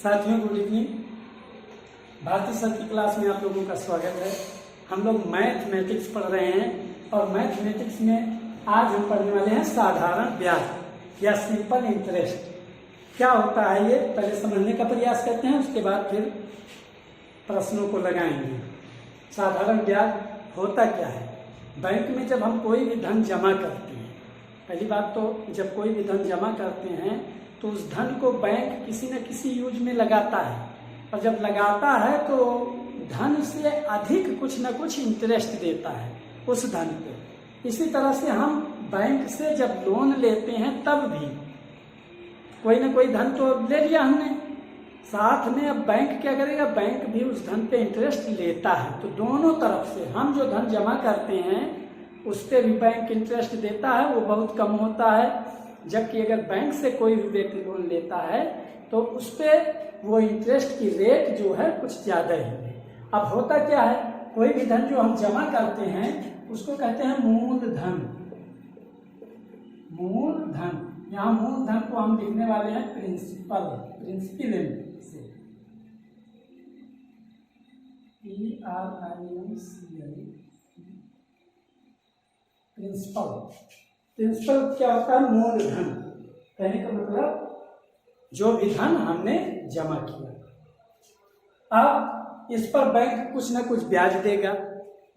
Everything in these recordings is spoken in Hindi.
साथियों गुड इवनिंग। भारतीय सर की क्लास में आप लोगों का स्वागत है। हम लोग मैथमेटिक्स पढ़ रहे हैं और मैथमेटिक्स में आज हम पढ़ने वाले हैं साधारण ब्याज या सिंपल इंटरेस्ट। क्या होता है ये पहले समझने का प्रयास करते हैं, उसके बाद फिर प्रश्नों को लगाएंगे। साधारण ब्याज होता क्या है? बैंक में जब हम कोई भी धन जमा करते हैं, पहली बात तो जब कोई भी धन जमा करते हैं तो उस धन को बैंक किसी न किसी यूज में लगाता है, और जब लगाता है तो धन से अधिक कुछ न कुछ इंटरेस्ट देता है उस धन पे। इसी तरह से हम बैंक से जब लोन लेते हैं तब भी कोई न कोई धन तो ले लिया हमने, साथ में अब बैंक क्या करेगा, बैंक भी उस धन पे इंटरेस्ट लेता है। तो दोनों तरफ से हम जो धन जमा करते हैं उस पर भी बैंक इंटरेस्ट देता है, वो बहुत कम होता है। जबकि अगर बैंक से कोई भी व्यक्ति लोन लेता है तो उस पर वो इंटरेस्ट की रेट जो है कुछ ज़्यादा ही है। अब होता क्या है, कोई भी धन जो हम जमा करते हैं उसको कहते हैं मूलधन। मूलधन, यहाँ मूलधन को हम लिखने वाले हैं प्रिंसिपल से, प्रिंसिपल क्या होता है? मूलधन। कहने का मतलब जो भी धन हमने जमा किया। अब इस पर बैंक कुछ ना कुछ ब्याज देगा।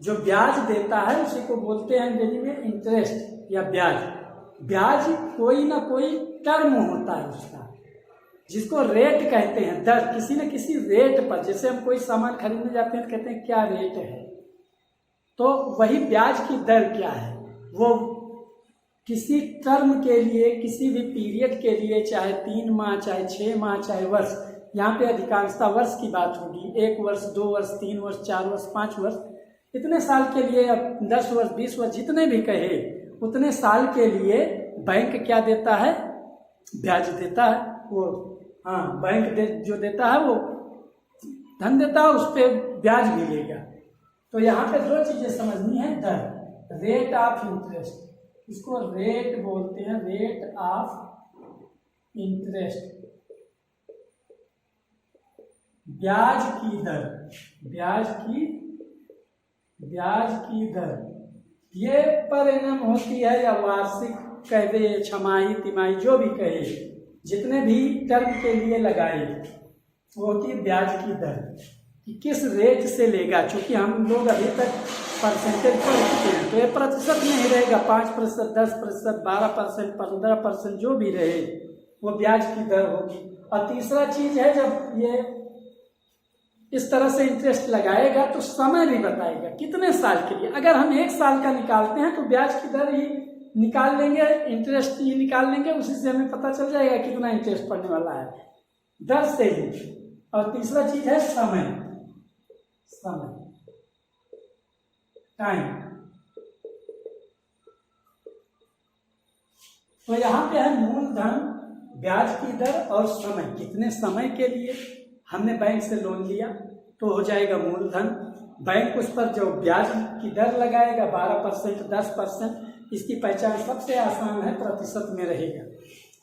जो ब्याज देता है उसी को बोलते हैं अंग्रेजी में इंटरेस्ट या ब्याज। ब्याज कोई ना कोई टर्म होता है उसका, जिसको रेट कहते हैं, दर, किसी न किसी रेट पर। जैसे हम कोई सामान खरीदने जाते हैं तो कहते हैं क्या रेट है, तो वही ब्याज की दर क्या है, वो किसी टर्म के लिए, किसी भी पीरियड के लिए, चाहे 3 माह, चाहे 6 माह, चाहे वर्ष, यहाँ पे अधिकांशतः वर्ष की बात होगी। 1 वर्ष, 2 वर्ष, 3 वर्ष, 4 वर्ष, 5 वर्ष, इतने साल के लिए, अब 10 वर्ष, 20 वर्ष, जितने भी कहे उतने साल के लिए बैंक क्या देता है? ब्याज देता है। वो बैंक जो देता है वो धन देता है, उस पर ब्याज भी लेगा। तो यहाँ पे 2 चीजें समझनी है। दर, रेट ऑफ इंटरेस्ट, इसको रेट बोलते हैं, रेट ऑफ इंटरेस्ट। ब्याज की दर, ब्याज की दर ये पर एनम होती है, या वार्षिक कह दे, छमाही, तिमाही, जो भी कहे, जितने भी टर्म के लिए लगाए, वो होती है ब्याज की दर कि किस रेट से लेगा। क्योंकि हम लोग अभी तक परसेंटेज पढ़ चुके हैं, तो ये प्रतिशत नहीं रहेगा। 5%, 10%, 12%, 15%, जो भी रहे वो ब्याज की दर होगी। और तीसरा चीज है, जब ये इस तरह से इंटरेस्ट लगाएगा तो समय भी बताएगा कितने साल के लिए। अगर हम 1 साल का निकालते हैं तो ब्याज की दर ही निकाल लेंगे, इंटरेस्ट ही निकाल लेंगे, उसी से हमें पता चल जाएगा कितना इंटरेस्ट पड़ने वाला है, दर से ही। और तीसरा चीज है समय, टाइम। तो यहाँ पे है मूलधन, ब्याज की दर और समय। कितने समय के लिए हमने बैंक से लोन लिया तो हो जाएगा मूलधन। बैंक उस पर जो ब्याज की दर लगाएगा 12%, 10%, इसकी पहचान सबसे आसान है, प्रतिशत में रहेगा।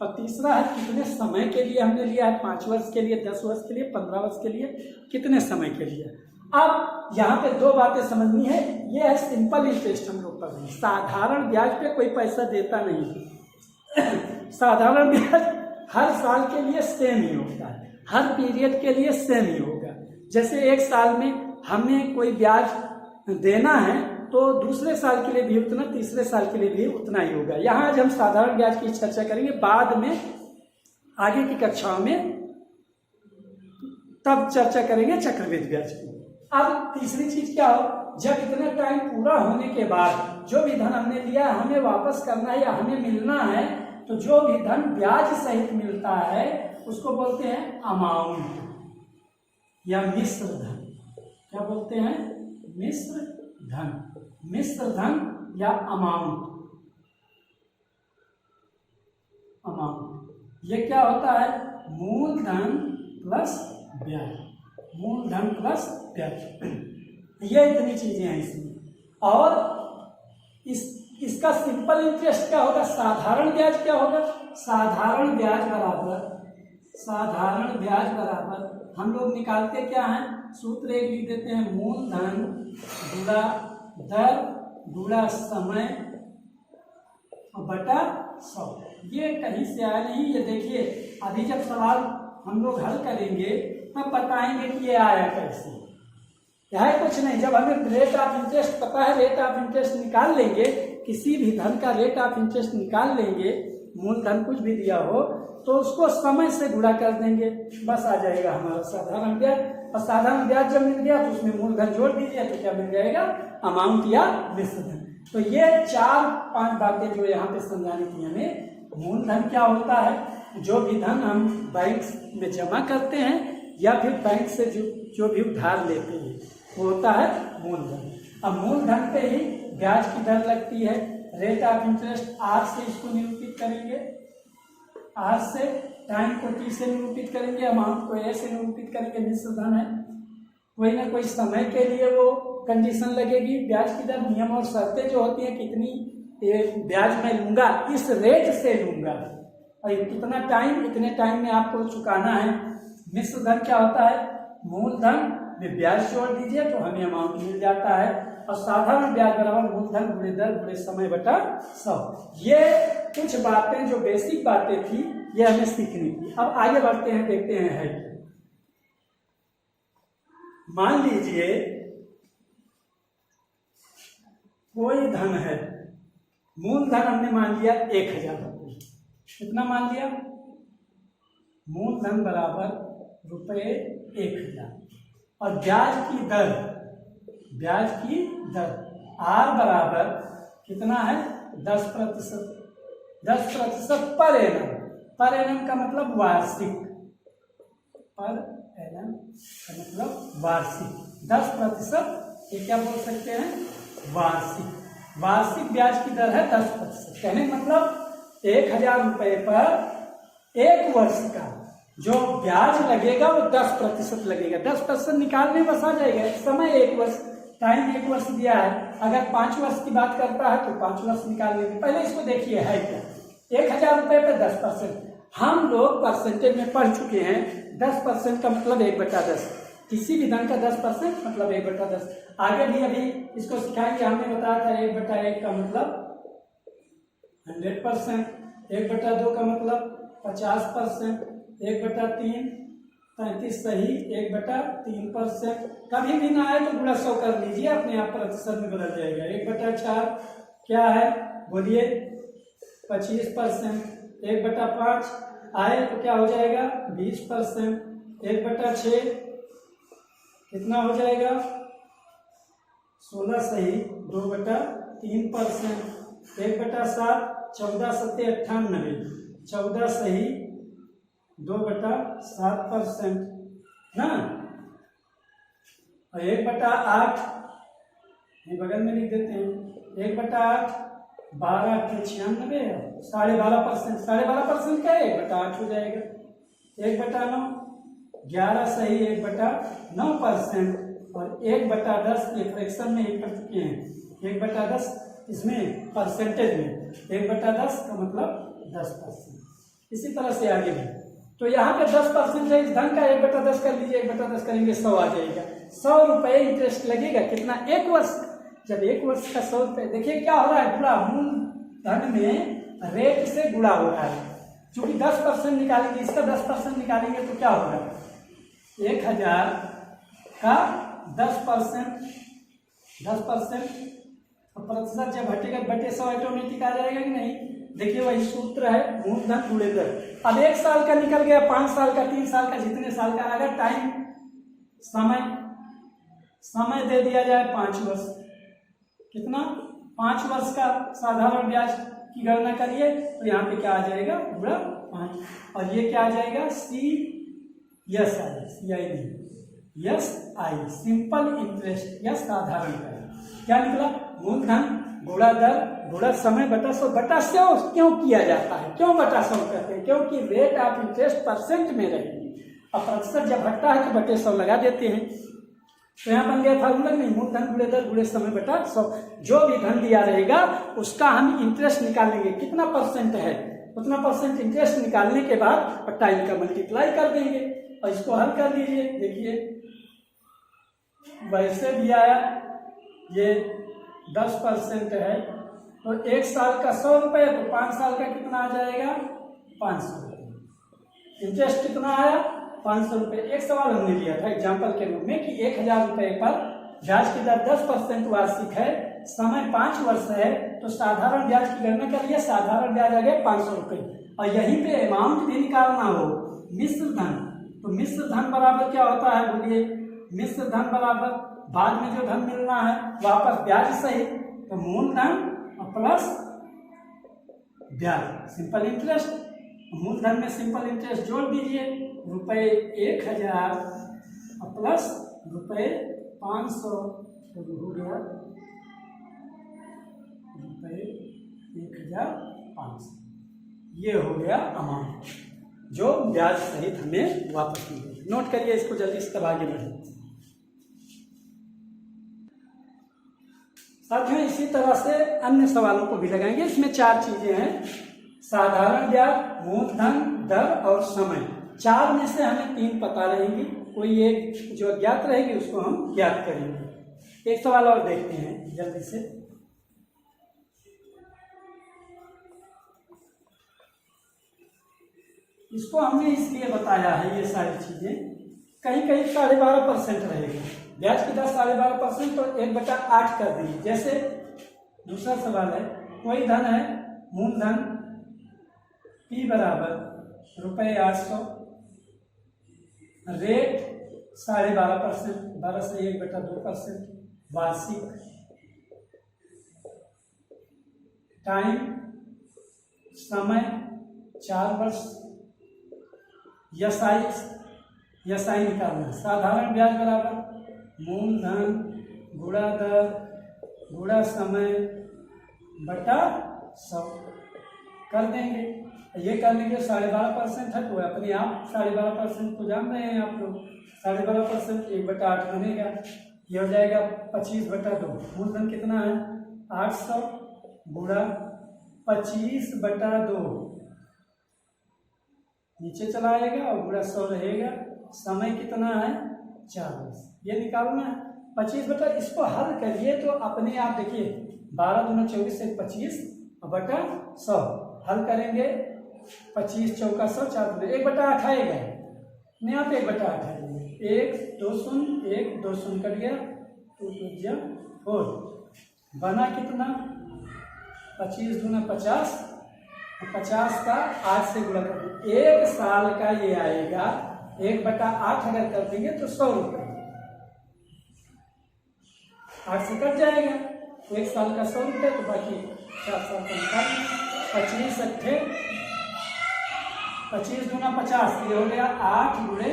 और तीसरा है कितने समय के लिए हमने लिया है, 5 वर्ष के लिए, 10 वर्ष के लिए, 15 वर्ष के लिए, कितने समय के लिए। अब यहाँ पे 2 बातें समझनी है। ये है सिंपल इंटरेस्ट, हम लोग पढ़ रहे हैं। साधारण ब्याज पे कोई पैसा देता नहीं। साधारण ब्याज हर साल के लिए सेम ही होता है, हर पीरियड के लिए सेम ही होगा। जैसे 1 साल में हमें कोई ब्याज देना है तो दूसरे साल के लिए भी उतना, तीसरे साल के लिए भी उतना ही होगा। यहाँ आज हम साधारण ब्याज की चर्चा करेंगे, बाद में आगे की कक्षाओं में तब चर्चा करेंगे चक्रवृद्धि ब्याज की। अब तीसरी चीज क्या हो, जब इतना टाइम पूरा होने के बाद जो भी धन हमने लिया हमें वापस करना है या हमें मिलना है, तो जो भी धन ब्याज सहित मिलता है उसको बोलते हैं अमाउंट या मिश्र धन। क्या बोलते हैं? मिश्र धन, मिश्र धन या अमाउंट। ये क्या होता है? मूलधन प्लस ब्याज, मूलधन प्लस ब्याज। ये इतनी चीजें हैं इसमें। और इसका सिंपल इंटरेस्ट क्या होगा? साधारण ब्याज क्या होगा? साधारण ब्याज बराबर साधारण ब्याज बराबर, हम लोग निकालते क्या हैं, सूत्र एक लिख देते हैं, मूलधन गुणा दर गुणा समय बटा 100। ये कहीं से आया नहीं, ये देखिए अभी जब सवाल हम लोग हल करेंगे तब बताएंगे कि ये आया कैसे। क्या है, कुछ नहीं, जब हमें रेट ऑफ इंटरेस्ट पता है, रेट ऑफ इंटरेस्ट निकाल लेंगे, किसी भी धन का रेट ऑफ इंटरेस्ट निकाल लेंगे, मूलधन कुछ भी दिया हो तो उसको समय से गुणा कर देंगे, बस आ जाएगा हमारा साधारण ब्याज। और साधारण ब्याज जब मिल गया तो उसमें मूलधन जोड़ दीजिए तो क्या मिल जाएगा, अमाउंट या मिश्र धन। तो ये 4-5 बातें जो यहाँ पे समझानी थी हमें। मूलधन क्या होता है, जो भी धन हम बैंक में जमा करते हैं या फिर बैंक से जो भी उधार लेते हैं वो होता है मूलधन। अब मूलधन पे ही ब्याज की दर लगती है, रेट ऑफ इंटरेस्ट आर से इसको निरूपित करेंगे, आर से, टाइम को टी से निरूपित करेंगे, अमाउंट को ए से निरूपित करेंगे, मिश्र धन है, कोई ना कोई समय के लिए वो कंडीशन लगेगी। ब्याज की दर, नियम और शर्तें जो होती हैं, कितनी ब्याज मैं लूंगा, इस रेट से लूंगा और कितना टाइम, इतने टाइम में आपको चुकाना है। मिश्र धन क्या होता है, मूलधन में ब्याज जोड़ दीजिए तो हमें अमाउंट मिल जाता है। और साधारण ब्याज बराबर मूलधन गुणे दर गुणे समय बटा 100। ये कुछ बातें जो बेसिक बातें थी ये हमें सीखनी थी। अब आगे बढ़ते हैं, देखते हैं है क्या। मान लीजिए कोई धन है, मूलधन हमने मान लिया 1000 रुपये, कितना मान लिया, मूलधन बराबर रुपये 1000 और ब्याज की दर, ब्याज की दर आर बराबर कितना है, 10%, 10% पर एनम, पर एनम का मतलब वार्षिक, पर एनम का मतलब वार्षिक, 10%, ये क्या बोल सकते हैं, वार्षिक। वार्षिक ब्याज की दर है 10%, कहने का मतलब 1000 रुपये पर एक वर्ष का जो ब्याज लगेगा वो 10% लगेगा। 10% निकालने बस आ जाएगा, समय 1 वर्ष, टाइम 1 वर्ष दिया है। अगर 5 वर्ष की बात करता है तो 5 वर्ष निकालने की, पहले इसको देखिए है क्या, 1000 रुपये पे 10%, हम लोग परसेंटेज में पढ़ चुके हैं, 10% का मतलब 1/10, किसी भी धन का 10% मतलब 1/10। आगे भी अभी इसको सिखाएंगे, हमने बताया था 1/1 का मतलब 100%, 1/2 का मतलब 50%, 1/3 35 सही, 1/3%, कभी भी ना आए तो गुणा 100 कर लीजिए, अपने आप प्रतिशत में बदल जाएगा। 1/4 क्या है बोलिए, 25%, 1/5 आए तो क्या हो जाएगा 20%, 1/6 कितना हो जाएगा 16 सही, 2/3%, 1/7 14 7 98, 14 सही, 2/7% ना, और 1/8 बगल में लिख देते हैं, 1/8 12 के 96, 12.5%, 12.5% का 1/8 हो जाएगा, 1/9 11 सही, 1/9% और 1/10 के फ्रैक्शन में कर चुके हैं, 1/10 इसमें परसेंटेज में, 1/10 का मतलब 10%। इसी तरह से आगे भी, तो यहाँ पे 10% है इस धन का, 1/10 कर लीजिए, 1/10 करेंगे 100 आ जाएगा, 100 रुपये इंटरेस्ट लगेगा, कितना, 1 वर्ष। जब 1 वर्ष का 100 रुपये, देखिए क्या हो रहा है, गुणा, मूल धन में रेट से गुणा हो रहा है, चूंकि 10% निकालेंगे, इसका 10% निकालेंगे तो क्या होगा, 1000 का 10%, 10% प्रतिशत जब हटेगा बटे 100 ऑटोमेटिक आ जाएगा कि नहीं। देखिए वही सूत्र है, मूलधन गुणे दर। अब 1 साल का निकल गया, 5 साल का, 3 साल का, जितने साल का, अगर टाइम समय दे दिया जाए 5 वर्ष, कितना, 5 वर्ष का साधारण ब्याज की गणना करिए तो यहाँ पे क्या आ जाएगा, पूरा 5, और ये क्या आ जाएगा, CSI, सिंपल इंटरेस्ट या साधारण ब्याज। क्या निकला, मूलधन गुणा दर गुणा समय बटा 100 क्यों किया जाता है, क्यों बटा 100 कहते हैं, क्योंकि रेट ऑफ इंटरेस्ट परसेंट में रहेगी, और प्रतिशत जब हटता है तो बटे 100 लगा देते हैं। तो यहाँ बन गया फार्मूला नहीं, मूलधन गुणे दर गुणे समय बटा 100, जो भी धन दिया रहेगा उसका हम इंटरेस्ट निकालेंगे, कितना परसेंट है, उतना परसेंट इंटरेस्ट निकालने के बाद और टाइम का मल्टीप्लाई कर देंगे और इसको हल कर दीजिए। देखिए वैसे भी आया, ये 10% है तो 1 साल का 100 रुपये, तो 5 साल का कितना आ जाएगा 500 रुपये। इंटरेस्ट कितना आया 500 रुपये। एक सवाल हमने लिया था एग्जाम्पल के रूप में कि 1000 रुपये पर ब्याज की दर 10% वार्षिक है, समय 5 वर्ष है, तो साधारण ब्याज की गणना करिए। साधारण ब्याज आ गया 500 रुपये और यहीं पे अमाउंट भी निकालना हो मिश्र धन, तो मिश्र धन बराबर क्या होता है बोलिए? मिश्र धन बराबर बाद में जो धन मिलना है वापस ब्याज सहित, तो मूलधन प्लस ब्याज, सिंपल इंटरेस्ट। मूलधन में सिंपल इंटरेस्ट जोड़ दीजिए, रुपये 1000 प्लस रुपये 500, तो हो गया रुपये 1500। ये हो गया अमाउंट जो ब्याज सहित हमें वापस मिलेगी। नोट करिए इसको जल्दी से, तब आगे बढ़े। साथियों इसी तरह से अन्य सवालों को भी लगाएंगे। इसमें 4 चीजें हैं, साधारण ब्याज, मूलधन, दर और समय। 4 में से हमें 3 पता रहेंगी, कोई एक जो अज्ञात रहेगी उसको हम ज्ञात करेंगे। एक सवाल और देखते हैं जल्दी से। इसको हमने इसलिए बताया है ये सारी चीजें, कहीं कहीं 12.5% रहेगा ब्याज की दर 12.5%, तो 1/8 कर दीजिए। जैसे दूसरा सवाल है, कोई धन है मूलधन P बराबर रुपये 800, रेट 12.5%, 12 से 1/2% वार्षिक, टाइम समय 4 वर्ष, यसाई निकालना। साधारण ब्याज बराबर मूलधन गुणा दर गुणा समय बटा 100 कर देंगे। ये करने के 12.5% है तो अपने आप 12.5% तो जान रहे हैं आप लोग। 12.5% 1/8 बनेगा, ये हो जाएगा 25/2। मूलधन कितना है 800 गुणा 25/2, नीचे चला आएगा और गुणा 100 रहेगा। समय कितना है 4 वर्ष, ये निकालना है 25 इसको हल करिए तो अपने आप देखिए 12 दूना 24 से 25 बटा 100 हल करेंगे। 25 चौका 100, 4 1/8 आएगा, नहीं आप 1/8 आएगा। 1 2 शून्य 1 2 शून्य कट गया, 2 2 4 बना कितना 25 दूना 50, 50 का 8 से गुणा कर देंगे। 1 साल का ये आएगा 1/8 अगर कर देंगे तो 100 रुपये, 8 से कट जाएगा तो 1 साल का 100 रुपये, तो बाकी 4 साल का निकाल 25 अट्ठे 25 दूना 50, ये हो गया 8 गुणे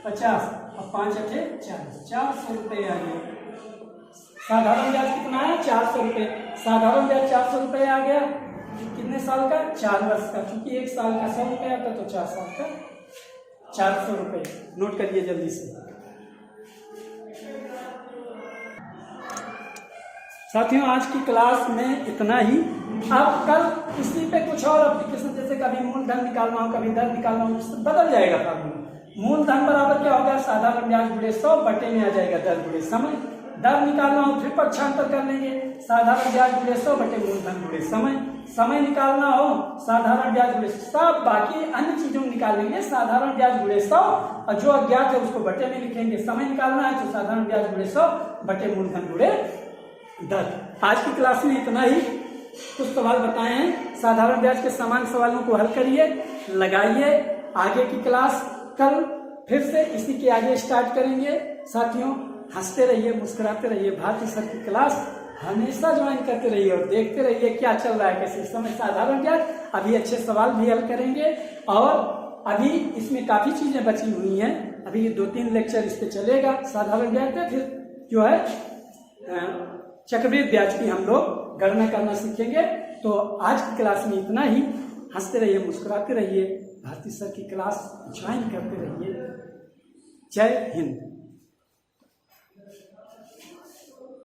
50 और 5 अट्ठे 40, 400 रुपये आ गया। साधारण ब्याज कितना है 400 रुपये। साधारण ब्याज 400 रुपये आ गया, कितने साल का 4 वर्ष का, क्योंकि 1 साल का 100 रुपये आता तो 4 साल का 400 रुपये। नोट करिए जल्दी से। साथियों आज की क्लास में इतना ही। अब कल इसी पे कुछ और एप्लीकेशन, जैसे कभी मूलधन निकालना हो कभी दर निकालना हो, बदल जाएगा फार्मूला। मूलधन बराबर क्या होगा साधारण ब्याज गुणे 100 बटे में आ जाएगा दर गुणे समय। दर निकालना हो फिर पक्षांतर कर लेंगे, साधारण ब्याज गुणे 100 बटे मूलधन गुणे समय। समय निकालना हो साधारण ब्याज गुणे सब, बाकी अन्य चीजों निकालेंगे साधारण ब्याज गुणे 100 और जो अज्ञात है उसको बटे में लिखेंगे। समय निकालना है तो साधारण ब्याज गुणे 100 बटे मूलधन गुणे दर। आज की क्लास में इतना ही। कुछ सवाल बताए हैं, साधारण ब्याज के समान सवालों को हल करिए, लगाइए। आगे की क्लास कल फिर से इसी के आगे स्टार्ट करेंगे। साथियों हंसते रहिए, मुस्कुराते रहिए। भारती सर की क्लास हमेशा ज्वाइन करते रहिए और देखते रहिए क्या चल रहा है, कैसे समय साधारण ब्याज। अभी अच्छे सवाल भी हल करेंगे और अभी इसमें काफी चीजें बची हुई हैं। अभी 2-3 लेक्चर इस पे चलेगा साधारण ब्याज पे, फिर जो है चक्रवृद्धि ब्याज की हम लोग गणना करना सीखेंगे। तो आज की क्लास में इतना ही। हंसते रहिए, मुस्कुराते रहिए, भारती सर की क्लास ज्वाइन करते रहिए। जय हिंद।